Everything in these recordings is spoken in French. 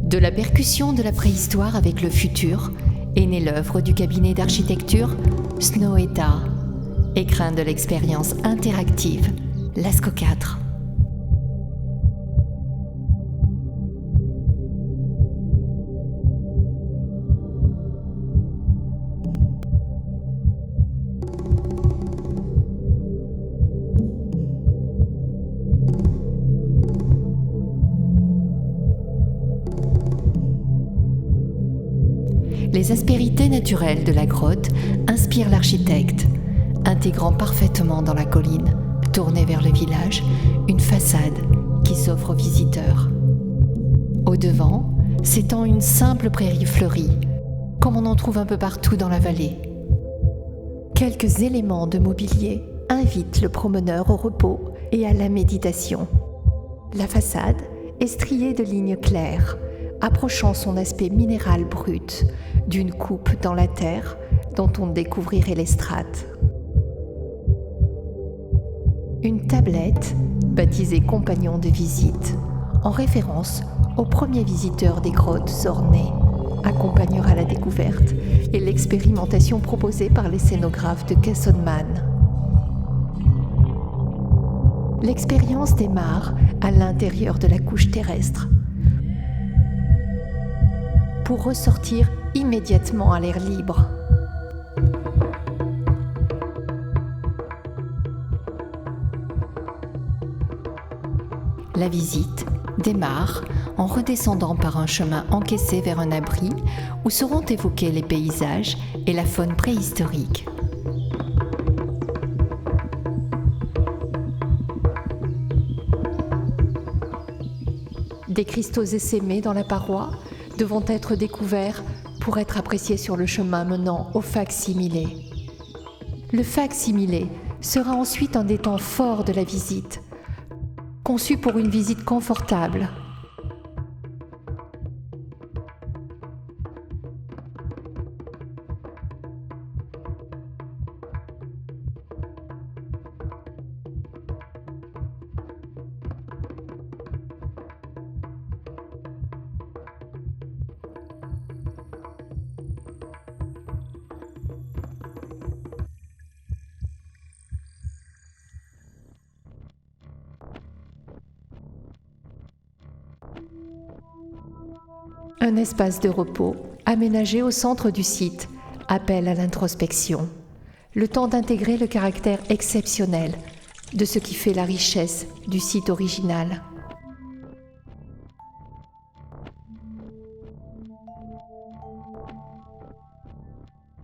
De la percussion de la préhistoire avec le futur est née l'œuvre du cabinet d'architecture Snow&Ta, écrin de l'expérience interactive Lascaux 4. Les aspérités naturelles de la grotte inspirent l'architecte, intégrant parfaitement dans la colline, tournée vers le village, une façade qui s'offre aux visiteurs. Au-devant s'étend une simple prairie fleurie, comme on en trouve un peu partout dans la vallée. Quelques éléments de mobilier invitent le promeneur au repos et à la méditation. La façade est striée de lignes claires, approchant son aspect minéral brut d'une coupe dans la terre dont on découvrirait les strates. Une tablette, baptisée Compagnon de visite, en référence au premier visiteur des grottes ornées, accompagnera la découverte et l'expérimentation proposée par les scénographes de Kesselman. L'expérience démarre à l'intérieur de la couche terrestre, pour ressortir immédiatement à l'air libre. La visite démarre en redescendant par un chemin encaissé vers un abri où seront évoqués les paysages et la faune préhistorique. Des cristaux essaimés dans la paroi devront être découverts pour être appréciés sur le chemin menant au fac-similé. Le fac-similé sera ensuite un des temps forts de la visite, conçu pour une visite confortable. Un espace de repos aménagé au centre du site appelle à l'introspection, le temps d'intégrer le caractère exceptionnel de ce qui fait la richesse du site original.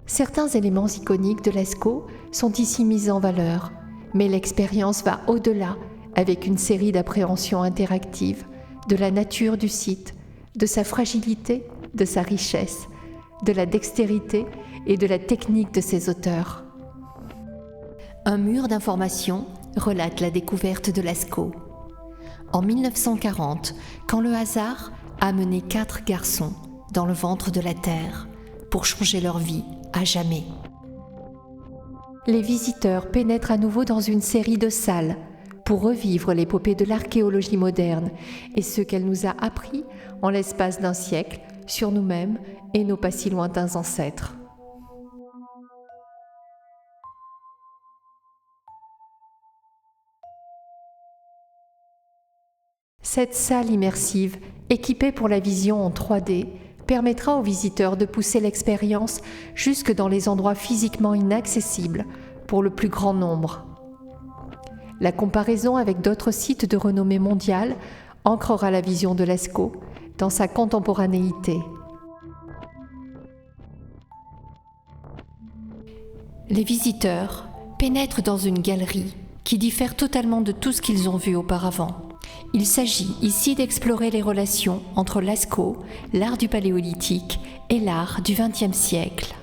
Certains éléments iconiques de Lascaux sont ici mis en valeur, mais l'expérience va au-delà avec une série d'appréhensions interactives de la nature du site, de sa fragilité, de sa richesse, de la dextérité et de la technique de ses auteurs. Un mur d'informations relate la découverte de Lascaux. En 1940, quand le hasard a mené 4 garçons dans le ventre de la Terre pour changer leur vie à jamais. Les visiteurs pénètrent à nouveau dans une série de salles pour revivre l'épopée de l'archéologie moderne et ce qu'elle nous a appris en l'espace d'un siècle sur nous-mêmes et nos pas si lointains ancêtres. Cette salle immersive, équipée pour la vision en 3D, permettra aux visiteurs de pousser l'expérience jusque dans les endroits physiquement inaccessibles pour le plus grand nombre. La comparaison avec d'autres sites de renommée mondiale ancrera la vision de Lascaux dans sa contemporanéité. Les visiteurs pénètrent dans une galerie qui diffère totalement de tout ce qu'ils ont vu auparavant. Il s'agit ici d'explorer les relations entre Lascaux, l'art du Paléolithique et l'art du XXe siècle.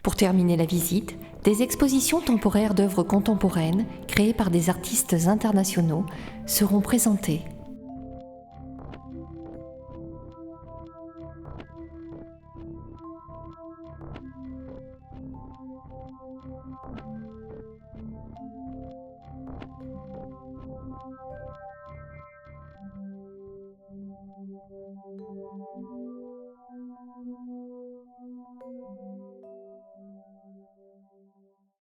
Pour terminer la visite, des expositions temporaires d'œuvres contemporaines créées par des artistes internationaux seront présentées.